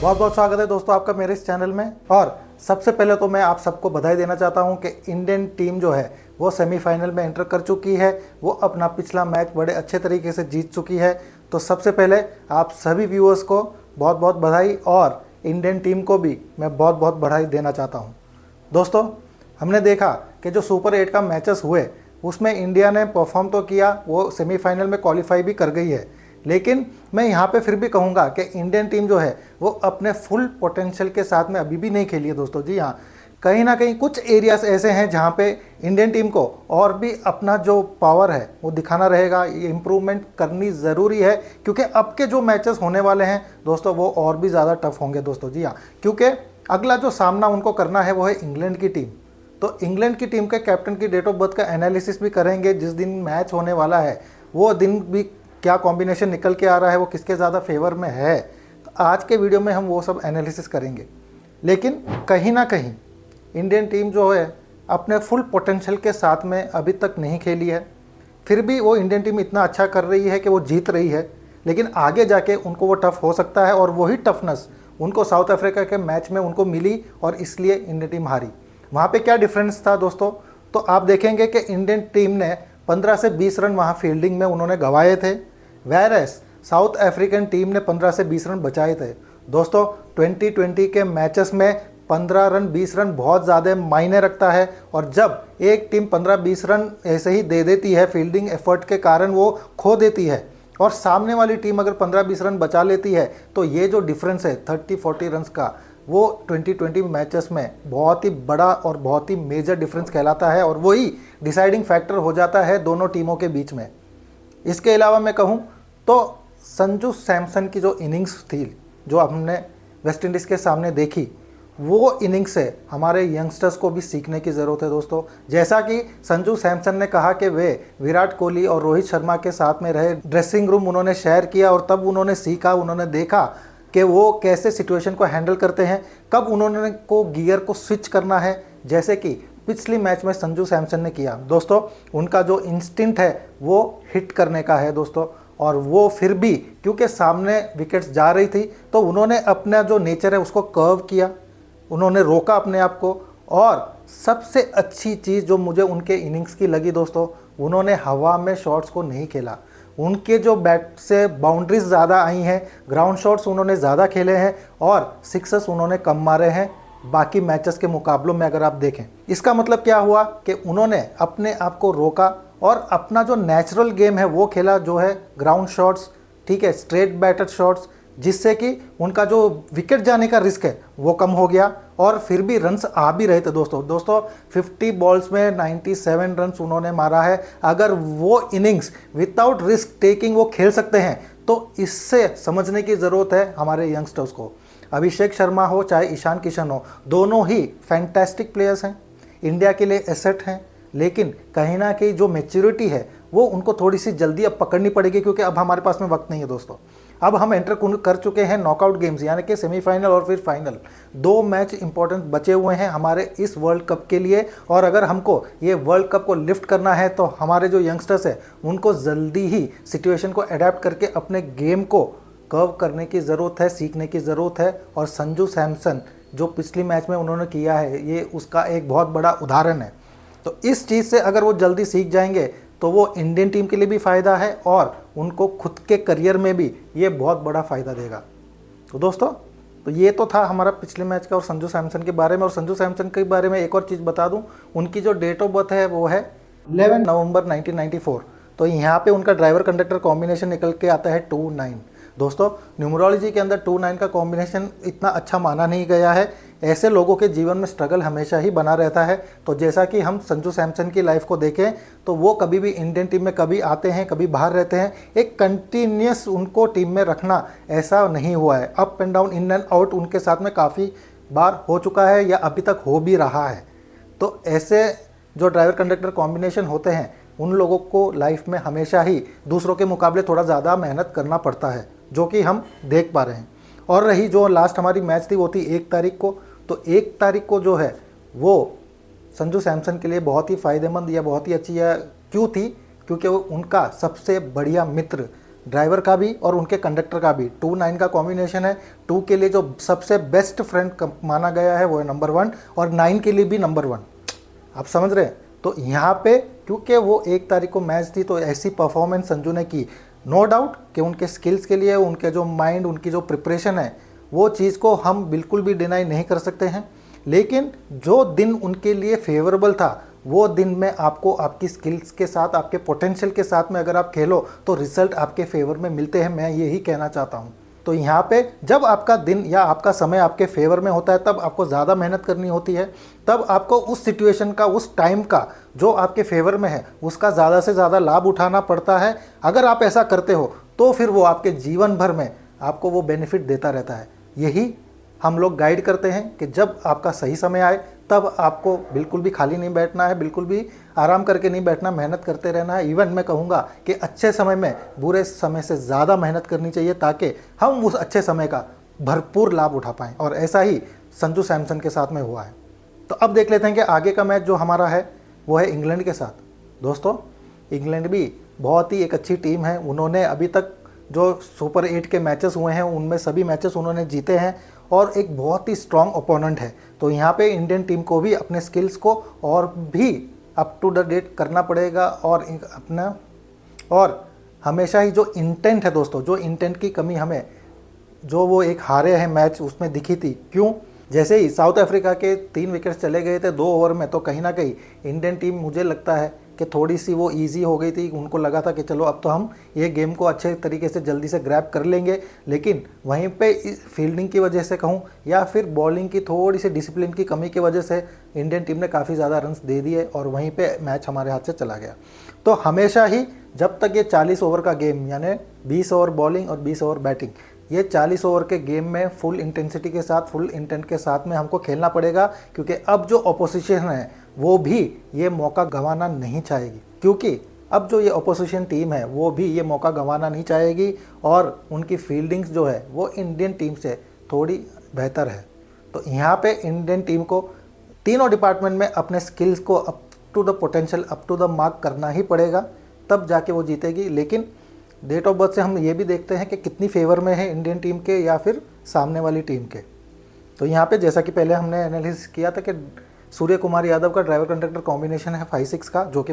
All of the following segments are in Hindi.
बहुत बहुत स्वागत है दोस्तों आपका मेरे इस चैनल में। और सबसे पहले तो मैं आप सबको बधाई देना चाहता हूं कि इंडियन टीम जो है वो सेमीफाइनल में एंटर कर चुकी है। वो अपना पिछला मैच बड़े अच्छे तरीके से जीत चुकी है। तो सबसे पहले आप सभी व्यूअर्स को बहुत बहुत बधाई और इंडियन टीम को भी मैं बहुत बहुत बधाई देना चाहता हूँ। दोस्तों, हमने देखा कि जो सुपर 8 का मैचेस हुए उसमें इंडिया ने परफॉर्म तो किया, वो सेमीफाइनल में क्वालिफाई भी कर गई है। लेकिन मैं यहाँ पे फिर भी कहूँगा कि इंडियन टीम जो है वो अपने फुल पोटेंशियल के साथ में अभी भी नहीं खेली है दोस्तों। जी हाँ, कहीं ना कहीं कुछ एरियाज ऐसे हैं जहाँ पे इंडियन टीम को और भी अपना जो पावर है वो दिखाना रहेगा। ये इम्प्रूवमेंट करनी ज़रूरी है क्योंकि अब के जो मैचेस होने वाले हैं दोस्तों वो और भी ज़्यादा टफ होंगे दोस्तों। जी हाँ, क्योंकि अगला जो सामना उनको करना है वो है इंग्लैंड की टीम। तो इंग्लैंड की टीम के कैप्टन की डेट ऑफ बर्थ का एनालिसिस भी करेंगे। जिस दिन मैच होने वाला है वो दिन भी क्या कॉम्बिनेशन निकल के आ रहा है, वो किसके ज़्यादा फेवर में है, तो आज के वीडियो में हम वो सब एनालिसिस करेंगे। लेकिन कहीं ना कहीं इंडियन टीम जो है अपने फुल पोटेंशियल के साथ में अभी तक नहीं खेली है। फिर भी वो इंडियन टीम इतना अच्छा कर रही है कि वो जीत रही है। लेकिन आगे जाके उनको वो टफ हो सकता है और वही टफनेस उनको साउथ अफ्रीका के मैच में उनको मिली और इसलिए इंडियन टीम हारी। वहाँ पे क्या डिफरेंस था दोस्तों, तो आप देखेंगे कि इंडियन टीम ने 15 से 20 रन वहाँ फील्डिंग में उन्होंने गंवाए थे, वेरएस साउथ अफ्रीकन टीम ने 15 से 20 रन बचाए थे। दोस्तों, 2020 के मैचेस में 15 रन 20 रन बहुत ज़्यादा मायने रखता है। और जब एक टीम 15-20 रन ऐसे ही दे देती है, फील्डिंग एफर्ट के कारण वो खो देती है, और सामने वाली टीम अगर 15-20 रन बचा लेती है, तो ये जो डिफरेंस है 30-40 रन का, वो 2020 मैचेस में बहुत ही बड़ा और बहुत ही मेजर डिफरेंस कहलाता है और वही डिसाइडिंग फैक्टर हो जाता है दोनों टीमों के बीच में। इसके अलावा मैं कहूँ तो संजू सैमसन की जो इनिंग्स थी, जो हमने वेस्ट इंडीज़ के सामने देखी, वो इनिंग्स से हमारे यंगस्टर्स को भी सीखने की ज़रूरत है दोस्तों। जैसा कि संजू सैमसन ने कहा कि वे विराट कोहली और रोहित शर्मा के साथ में रहे, ड्रेसिंग रूम उन्होंने शेयर किया और तब उन्होंने सीखा, उन्होंने देखा कि वो कैसे सिचुएशन को हैंडल करते हैं, कब उन्होंने को गियर को स्विच करना है, जैसे कि पिछली मैच में संजू सैमसन ने किया। दोस्तों, उनका जो इंस्टिंक्ट है वो हिट करने का है दोस्तों। और वो फिर भी क्योंकि सामने विकेट्स जा रही थी तो उन्होंने अपना जो नेचर है उसको कर्व किया, उन्होंने रोका अपने आप को। और सबसे अच्छी चीज़ जो मुझे उनके इनिंग्स की लगी दोस्तों, उन्होंने हवा में शॉट्स को नहीं खेला। उनके जो बैट से बाउंड्रीज ज़्यादा आई हैं, ग्राउंड शॉट्स उन्होंने ज़्यादा खेले हैं और सिक्सेस उन्होंने कम मारे हैं बाकी मैचेस के मुकाबलों में। अगर आप देखें, इसका मतलब क्या हुआ कि उन्होंने अपने आप को रोका और अपना जो नेचुरल गेम है वो खेला, जो है ग्राउंड शॉट्स, ठीक है, स्ट्रेट बैटर शॉट्स, जिससे कि उनका जो विकेट जाने का रिस्क है वो कम हो गया और फिर भी रन्स आ भी रहे थे दोस्तों 50 बॉल्स में 97 रन्स उन्होंने मारा है। अगर वो इनिंग्स विदाउट रिस्क टेकिंग वो खेल सकते हैं तो इससे समझने की ज़रूरत है हमारे यंगस्टर्स को। अभिषेक शर्मा हो चाहे ईशान किशन हो, दोनों ही फैंटास्टिक प्लेयर्स हैं, इंडिया के लिए एसेट हैं। लेकिन कहीं ना कहीं जो मैच्योरिटी है वो उनको थोड़ी सी जल्दी अब पकड़नी पड़ेगी, क्योंकि अब हमारे पास में वक्त नहीं है दोस्तों। अब हम एंटर कर चुके हैं नॉकआउट गेम्स, यानी कि सेमीफाइनल और फिर फाइनल। 2 मैच इंपॉर्टेंट बचे हुए हैं हमारे इस वर्ल्ड कप के लिए। और अगर हमको ये वर्ल्ड कप को लिफ्ट करना है तो हमारे जो यंगस्टर्स हैं उनको जल्दी ही सिचुएशन को अडेप्ट करके अपने गेम को कर्व करने की ज़रूरत है, सीखने की ज़रूरत है। और संजू सैमसन जो पिछली मैच में उन्होंने किया है, ये उसका एक बहुत बड़ा उदाहरण है। तो इस चीज़ से अगर वो जल्दी सीख जाएंगे तो वो इंडियन टीम के लिए भी फ़ायदा है और उनको खुद के करियर में भी ये बहुत बड़ा फ़ायदा देगा। तो दोस्तों, तो ये तो था हमारा पिछले मैच का और संजू सैमसन के बारे में। और संजू सैमसन के बारे में एक और चीज़ बता दूं, उनकी जो डेट ऑफ बर्थ है वो है 11 नवंबर 1994। तो यहाँ पे उनका ड्राइवर कंडक्टर कॉम्बिनेशन निकल के आता है 29। दोस्तों, न्यूमरोलॉजी के अंदर 29 का कॉम्बिनेशन इतना अच्छा माना नहीं गया है। ऐसे लोगों के जीवन में स्ट्रगल हमेशा ही बना रहता है। तो जैसा कि हम संजू सैमसन की लाइफ को देखें तो वो कभी भी इंडियन टीम में कभी आते हैं कभी बाहर रहते हैं, एक कंटिन्यूस उनको टीम में रखना ऐसा नहीं हुआ है। Up and down, in and out उनके साथ में काफ़ी बार हो चुका है या अभी तक हो भी रहा है। तो ऐसे जो ड्राइवर कंडक्टर कॉम्बिनेशन होते हैं उन लोगों को लाइफ में हमेशा ही दूसरों के मुकाबले थोड़ा ज़्यादा मेहनत करना पड़ता है, जो कि हम देख पा रहे हैं। और रही जो लास्ट हमारी मैच थी वो थी 1 तारीख को। तो 1 तारीख को जो है वो संजू सैमसन के लिए बहुत ही फ़ायदेमंद या बहुत ही अच्छी या क्यों थी, क्योंकि वो उनका सबसे बढ़िया मित्र ड्राइवर का भी और उनके कंडक्टर का भी 2-9 का कॉम्बिनेशन है। 2 के लिए जो सबसे बेस्ट फ्रेंड माना गया है वो है नंबर 1 और 9 के लिए भी नंबर 1। आप समझ रहे हैं? तो यहाँ पे क्योंकि वो 1 तारीख को मैच थी तो ऐसी परफॉर्मेंस संजू ने की, नो डाउट कि उनके स्किल्स के लिए उनके जो माइंड, उनकी जो प्रिपरेशन है, वो चीज़ को हम बिल्कुल भी डिनाई नहीं कर सकते हैं। लेकिन जो दिन उनके लिए फेवरेबल था वो दिन में आपको आपकी स्किल्स के साथ, आपके पोटेंशियल के साथ में अगर आप खेलो तो रिजल्ट आपके फेवर में मिलते हैं, मैं यही कहना चाहता हूँ। तो यहाँ पे जब आपका दिन या आपका समय आपके फेवर में होता है तब आपको ज़्यादा मेहनत करनी होती है, तब आपको उस सिचुएशन का, उस टाइम का जो आपके फेवर में है उसका ज़्यादा से ज़्यादा लाभ उठाना पड़ता है। अगर आप ऐसा करते हो तो फिर वो आपके जीवन भर में आपको वो बेनिफिट देता रहता है। यही हम लोग गाइड करते हैं कि जब आपका सही समय आए तब आपको बिल्कुल भी खाली नहीं बैठना है, बिल्कुल भी आराम करके नहीं बैठना, मेहनत करते रहना है। इवन मैं कहूँगा कि अच्छे समय में बुरे समय से ज़्यादा मेहनत करनी चाहिए ताकि हम उस अच्छे समय का भरपूर लाभ उठा पाएँ, और ऐसा ही संजू सैमसन के साथ में हुआ है। तो अब देख लेते हैं कि आगे का मैच जो हमारा है वो है इंग्लैंड के साथ। दोस्तों, इंग्लैंड भी बहुत ही एक अच्छी टीम है। उन्होंने अभी तक जो सुपर 8 के मैचेस हुए हैं उनमें सभी मैचेस उन्होंने जीते हैं और एक बहुत ही स्ट्रॉन्ग ओपोनेंट है। तो यहाँ पे इंडियन टीम को भी अपने स्किल्स को और भी अप टू द डेट करना पड़ेगा और हमेशा ही जो इंटेंट है दोस्तों, जो इंटेंट की कमी हमें जो वो एक हारे हैं मैच उसमें दिखी थी। क्यों? जैसे ही साउथ अफ्रीका के 3 विकेट्स चले गए थे 2 ओवर में, तो कहीं ना कहीं इंडियन टीम मुझे लगता है कि थोड़ी सी वो इजी हो गई थी। उनको लगा था कि चलो अब तो हम ये गेम को अच्छे तरीके से जल्दी से ग्रैब कर लेंगे, लेकिन वहीं पे फील्डिंग की वजह से कहूँ या फिर बॉलिंग की थोड़ी सी डिसिप्लिन की कमी की वजह से इंडियन टीम ने काफ़ी ज़्यादा रन्स दे दिए और वहीं पे मैच हमारे हाथ से चला गया। तो हमेशा ही जब तक ये 40 ओवर का गेम, यानी 20 ओवर बॉलिंग और 20 ओवर बैटिंग, ये 40 ओवर के गेम में फुल इंटेंसिटी के साथ, फुल इंटेंट के साथ में हमको खेलना पड़ेगा, क्योंकि अब जो अपोजिशन है वो भी ये मौका गंवाना नहीं चाहेगी, क्योंकि अब जो ये अपोजिशन टीम है वो भी ये मौका गंवाना नहीं चाहेगी और उनकी फील्डिंग्स जो है वो इंडियन टीम से थोड़ी बेहतर है। तो यहाँ पे इंडियन टीम को तीनों डिपार्टमेंट में अपने स्किल्स को up to the potential, up to the mark करना ही पड़ेगा, तब जाके वो जीतेगी। लेकिन डेट ऑफ बर्थ से हम ये भी देखते हैं कि कितनी फेवर में है इंडियन टीम के या फिर सामने वाली टीम के। तो यहाँ पे जैसा कि पहले हमने एनालिसिस किया था कि सूर्य कुमार यादव का ड्राइवर कंडक्टर कॉम्बिनेशन है 5-6 का, जो कि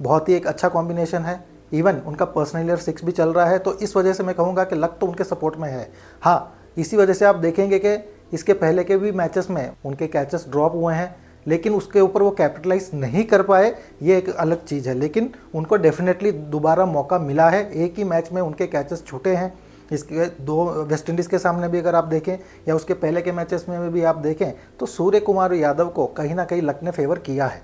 बहुत ही एक अच्छा कॉम्बिनेशन है। इवन उनका पर्सनल ईयर 6 भी चल रहा है, तो इस वजह से मैं कहूँगा कि लक तो उनके सपोर्ट में है। हाँ, इसी वजह से आप देखेंगे कि इसके पहले के भी मैचेस में उनके कैचेस ड्रॉप हुए हैं, लेकिन उसके ऊपर वो कैपिटलाइज नहीं कर पाए, ये एक अलग चीज़ है। लेकिन उनको डेफिनेटली दोबारा मौका मिला है। एक ही मैच में उनके कैचेस छूटे हैं, इसके 2 वेस्ट इंडीज़ के सामने भी अगर आप देखें या उसके पहले के मैचेस में भी आप देखें तो सूर्य कुमार यादव को कहीं ना कहीं लक ने फेवर किया है।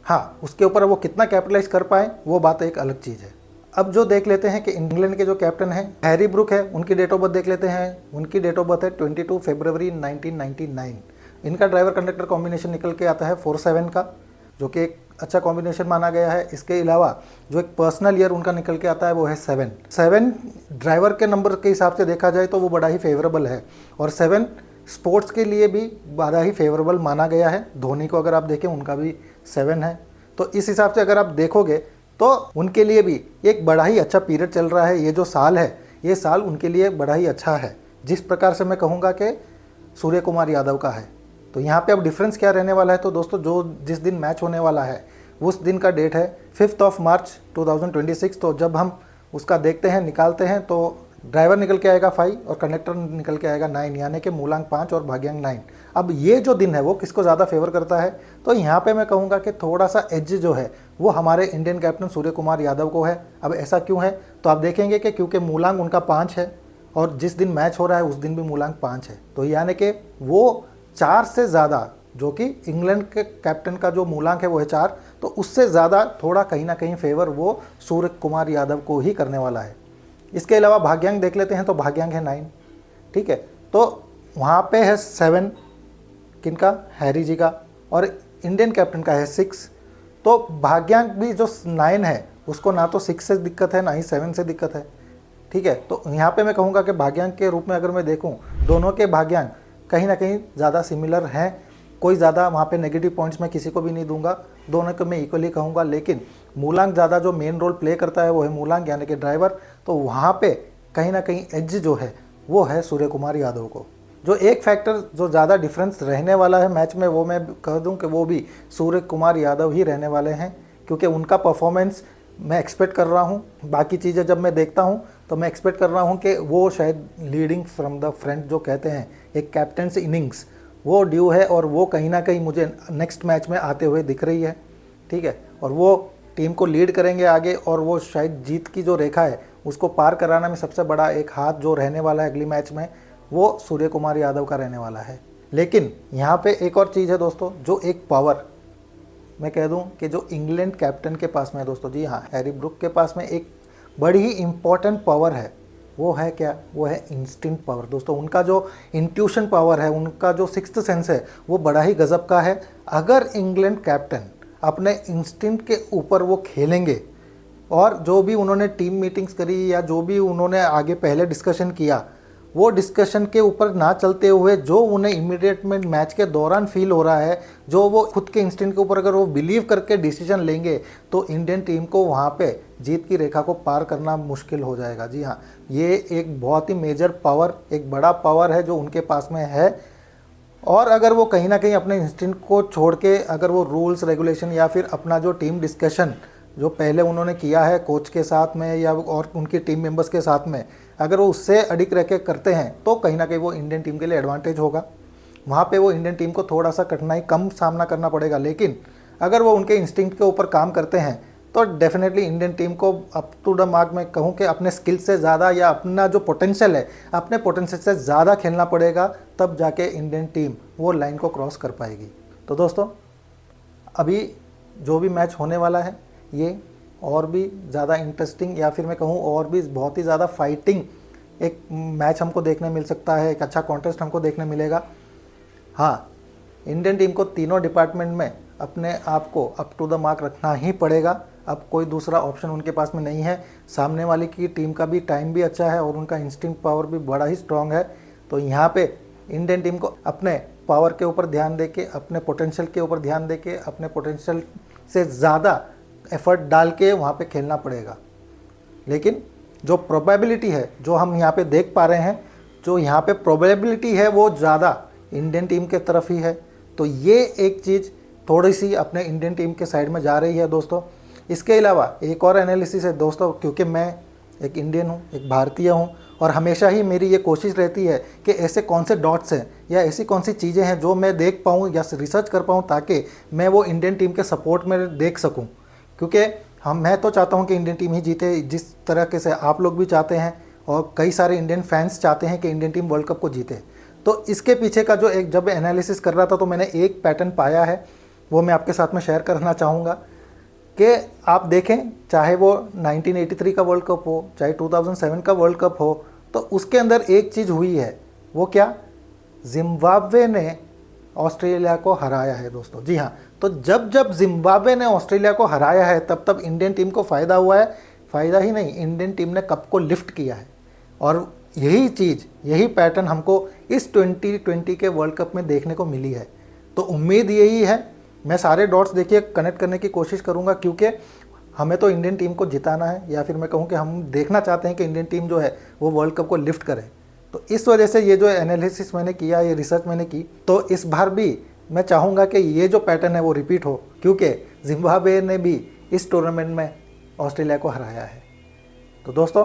हाँ, उसके ऊपर वो कितना कैपिटलाइज कर पाए वो बात एक अलग चीज़ है। अब जो देख लेते हैं कि इंग्लैंड के जो कैप्टन हैं हैरी ब्रूक है, उनकी डेट ऑफ बर्थ देख लेते हैं। उनकी डेट ऑफ बर्थ है 22 फरवरी 1999। इनका ड्राइवर कंडक्टर कॉम्बिनेशन निकल के आता है 4-7 का, जो कि एक अच्छा कॉम्बिनेशन माना गया है। इसके अलावा जो एक पर्सनल ईयर उनका निकल के आता है वो है 7 ड्राइवर के नंबर के हिसाब से देखा जाए तो वो बड़ा ही फेवरेबल है, और 7 स्पोर्ट्स के लिए भी बड़ा ही फेवरेबल माना गया है। धोनी को अगर आप देखें उनका भी 7 है, तो इस हिसाब से अगर आप देखोगे तो उनके लिए भी एक बड़ा ही अच्छा पीरियड चल रहा है। ये जो साल है, ये साल उनके लिए बड़ा ही अच्छा है, जिस प्रकार से मैं कहूँगा कि सूर्य कुमार यादव का है। तो यहाँ पे अब डिफरेंस क्या रहने वाला है, तो दोस्तों जिस दिन मैच होने वाला है उस दिन का डेट है 5 मार्च 2026। तो जब हम उसका देखते हैं, निकालते हैं, तो ड्राइवर निकल के आएगा 5 और कंडक्टर निकल के आएगा 9, यानी कि मूलांक 5 और भाग्यांक 9। अब ये जो दिन है वो किसको ज़्यादा फेवर करता है, तो यहाँ पे मैं कहूँगा कि थोड़ा सा एज जो है वो हमारे इंडियन कैप्टन सूर्य कुमार यादव को है। अब ऐसा क्यों है, तो आप देखेंगे कि क्योंकि मूलांक उनका 5 है और जिस दिन मैच हो रहा है उस दिन भी मूलांक 5 है, तो यानी कि वो 4 से ज़्यादा, जो कि इंग्लैंड के कैप्टन का जो मूलांक है वो है 4, तो उससे ज़्यादा थोड़ा कहीं ना कहीं फेवर वो सूर्य कुमार यादव को ही करने वाला है। इसके अलावा भाग्यांक देख लेते हैं, तो भाग्यांक है 9, ठीक है। तो वहाँ पे है 7 किनका, हैरी जी का, और इंडियन कैप्टन का है 6। तो भाग्यांक भी जो 9 है उसको ना तो 6 से दिक्कत है ना ही 7 से दिक्कत है, ठीक है। तो यहाँ पे मैं कहूँगा कि भाग्यांक के रूप में अगर मैं देखूँ, दोनों के भाग्यांक कहीं ना कहीं ज़्यादा सिमिलर हैं। कोई ज़्यादा वहाँ पे नेगेटिव पॉइंट्स मैं किसी को भी नहीं दूंगा। दोनों को मैं इक्वली कहूँगा, लेकिन मूलांक ज़्यादा जो मेन रोल प्ले करता है वो है मूलांक यानी कि ड्राइवर। तो वहाँ पे कहीं ना कहीं एज जो है वो है सूर्य कुमार यादव को। जो एक फैक्टर जो ज़्यादा डिफरेंस रहने वाला है मैच में वो मैं कह दूं कि वो भी सूर्य कुमार यादव ही रहने वाले हैं, क्योंकि उनका परफॉर्मेंस मैं एक्सपेक्ट कर रहा हूं। बाकी चीज़ें जब मैं देखता हूं तो मैं एक्सपेक्ट कर रहा हूं कि वो शायद लीडिंग फ्रॉम द फ्रंट जो कहते हैं एक कैप्टन्स इनिंग्स वो ड्यू है, और वो कहीं ना कहीं मुझे नेक्स्ट मैच में आते हुए दिख रही है। ठीक है, और वो टीम को लीड करेंगे आगे, और वो शायद जीत की जो रेखा है उसको पार कराने में सबसे बड़ा एक हाथ जो रहने वाला है अगली मैच में वो सूर्य कुमार यादव का रहने वाला है। लेकिन यहाँ पे एक और चीज़ है दोस्तों, जो एक पावर मैं कह दूं कि जो इंग्लैंड कैप्टन के पास में है दोस्तों, जी हाँ, हैरी ब्रूक के पास में एक बड़ी ही इम्पॉर्टेंट पावर है। वो है क्या? वो है इंस्टिंक्ट पावर दोस्तों। उनका जो इंट्यूशन पावर है, उनका जो सिक्स्थ सेंस है वो बड़ा ही गजब का है। अगर इंग्लैंड कैप्टन अपने इंस्टिंक्ट के ऊपर वो खेलेंगे, और जो भी उन्होंने टीम मीटिंग्स करी या जो भी उन्होंने आगे पहले डिस्कशन किया, वो डिस्कशन के ऊपर ना चलते हुए जो उन्हें इमीडिएट में मैच के दौरान फील हो रहा है, जो वो खुद के इंस्टिंक्ट के ऊपर अगर वो बिलीव करके डिसीजन लेंगे तो इंडियन टीम को वहाँ पे जीत की रेखा को पार करना मुश्किल हो जाएगा। जी हाँ, ये एक बहुत ही मेजर पावर, एक बड़ा पावर है जो उनके पास में है। और अगर वो कहीं ना कहीं अपने इंस्टिंक्ट को छोड़ के अगर वो रूल्स रेगुलेशन या फिर अपना जो टीम डिस्कशन जो पहले उन्होंने किया है कोच के साथ में या और उनके टीम मेंबर्स के साथ में, अगर वो उससे अडिग रह के करते हैं तो कहीं ना कहीं वो इंडियन टीम के लिए एडवांटेज होगा। वहाँ पे वो इंडियन टीम को थोड़ा सा कठिनाई कम सामना करना पड़ेगा। लेकिन अगर वो उनके इंस्टिंक्ट के ऊपर काम करते हैं तो डेफिनेटली इंडियन टीम को अप टू द मार्क में कहूँ कि अपने स्किल से ज़्यादा या अपना जो पोटेंशियल है अपने पोटेंशियल से ज़्यादा खेलना पड़ेगा, तब जाके इंडियन टीम वो लाइन को क्रॉस कर पाएगी। तो दोस्तों अभी जो भी मैच होने वाला है ये और भी ज़्यादा इंटरेस्टिंग या फिर मैं कहूँ और भी बहुत ही ज़्यादा फाइटिंग एक मैच हमको देखने मिल सकता है, एक अच्छा कॉन्टेस्ट हमको देखने मिलेगा। हाँ, इंडियन टीम को तीनों डिपार्टमेंट में अपने आप को अप टू द मार्क रखना ही पड़ेगा। अब कोई दूसरा ऑप्शन उनके पास में नहीं है। सामने वाले की टीम का भी टाइम भी अच्छा है और उनका इंस्टिंक्ट पावर भी बड़ा ही स्ट्रांग है। तो यहाँ पे इंडियन टीम को अपने पावर के ऊपर ध्यान देके, अपने पोटेंशियल के ऊपर ध्यान देके, अपने पोटेंशियल से ज़्यादा एफर्ट डाल के वहाँ पे खेलना पड़ेगा। लेकिन जो प्रोबेबिलिटी है जो हम यहाँ पे देख पा रहे हैं, जो यहाँ पे प्रोबेबिलिटी है वो ज़्यादा इंडियन टीम के तरफ ही है। तो ये एक चीज़ थोड़ी सी अपने इंडियन टीम के साइड में जा रही है दोस्तों। इसके अलावा एक और एनालिसिस है दोस्तों, क्योंकि मैं एक इंडियन हूँ, एक भारतीय हूँ, और हमेशा ही मेरी ये कोशिश रहती है कि ऐसे कौन से डॉट्स हैं या ऐसी कौन सी चीज़ें हैं जो मैं देख पाऊँ या रिसर्च कर पाऊँ ताकि मैं वो इंडियन टीम के सपोर्ट में देख सकूँ। क्योंकि मैं तो चाहता हूँ कि इंडियन टीम ही जीते, जिस तरीके से आप लोग भी चाहते हैं और कई सारे इंडियन फैंस चाहते हैं कि इंडियन टीम वर्ल्ड कप को जीते। तो इसके पीछे का जो एक जब एनालिसिस कर रहा था तो मैंने एक पैटर्न पाया है, वो मैं आपके साथ में शेयर करना चाहूँगा कि आप देखें, चाहे वो 1983 का वर्ल्ड कप हो, चाहे 2007 का वर्ल्ड कप हो, तो उसके अंदर एक चीज़ हुई है। वो क्या? जिम्बाब्वे ने ऑस्ट्रेलिया को हराया है दोस्तों। जी हाँ, तो जब जब जिम्बाब्वे ने ऑस्ट्रेलिया को हराया है तब तब इंडियन टीम को फ़ायदा हुआ है। फ़ायदा ही नहीं, इंडियन टीम ने कप को लिफ्ट किया है। और यही चीज़, यही पैटर्न हमको इस 2020 के वर्ल्ड कप में देखने को मिली है। तो उम्मीद यही है, मैं सारे डॉट्स देखिए कनेक्ट करने की कोशिश करूँगा, क्योंकि हमें तो इंडियन टीम को जिताना है, या फिर मैं कहूँ कि हम देखना चाहते हैं कि इंडियन टीम जो है वो वर्ल्ड कप को लिफ्ट करे। तो इस वजह से ये जो एनालिसिस मैंने किया, ये रिसर्च मैंने की, तो इस बार भी मैं चाहूँगा कि ये जो पैटर्न है वो रिपीट हो, क्योंकि जिम्बाब्वे ने भी इस टूर्नामेंट में ऑस्ट्रेलिया को हराया है। तो दोस्तों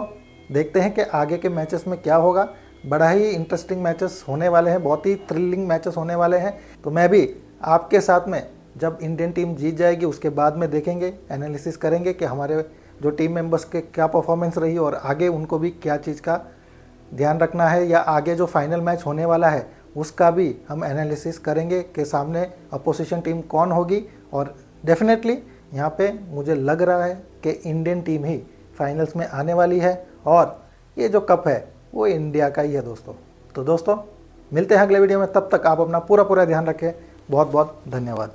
देखते हैं कि आगे के मैचेस में क्या होगा। बड़ा ही इंटरेस्टिंग मैचेस होने वाले हैं, बहुत ही थ्रिलिंग मैचेस होने वाले हैं। तो मैं भी आपके साथ में जब इंडियन टीम जीत जाएगी उसके बाद में देखेंगे, एनालिसिस करेंगे कि हमारे जो टीम मेंबर्स के क्या परफॉर्मेंस रही और आगे उनको भी क्या चीज़ का ध्यान रखना है, या आगे जो फाइनल मैच होने वाला है उसका भी हम एनालिसिस करेंगे कि सामने अपोजिशन टीम कौन होगी। और डेफिनेटली यहाँ पे मुझे लग रहा है कि इंडियन टीम ही फाइनल्स में आने वाली है, और ये जो कप है वो इंडिया का ही है दोस्तों। तो दोस्तों मिलते हैं अगले वीडियो में, तब तक आप अपना पूरा ध्यान रखें। बहुत बहुत धन्यवाद।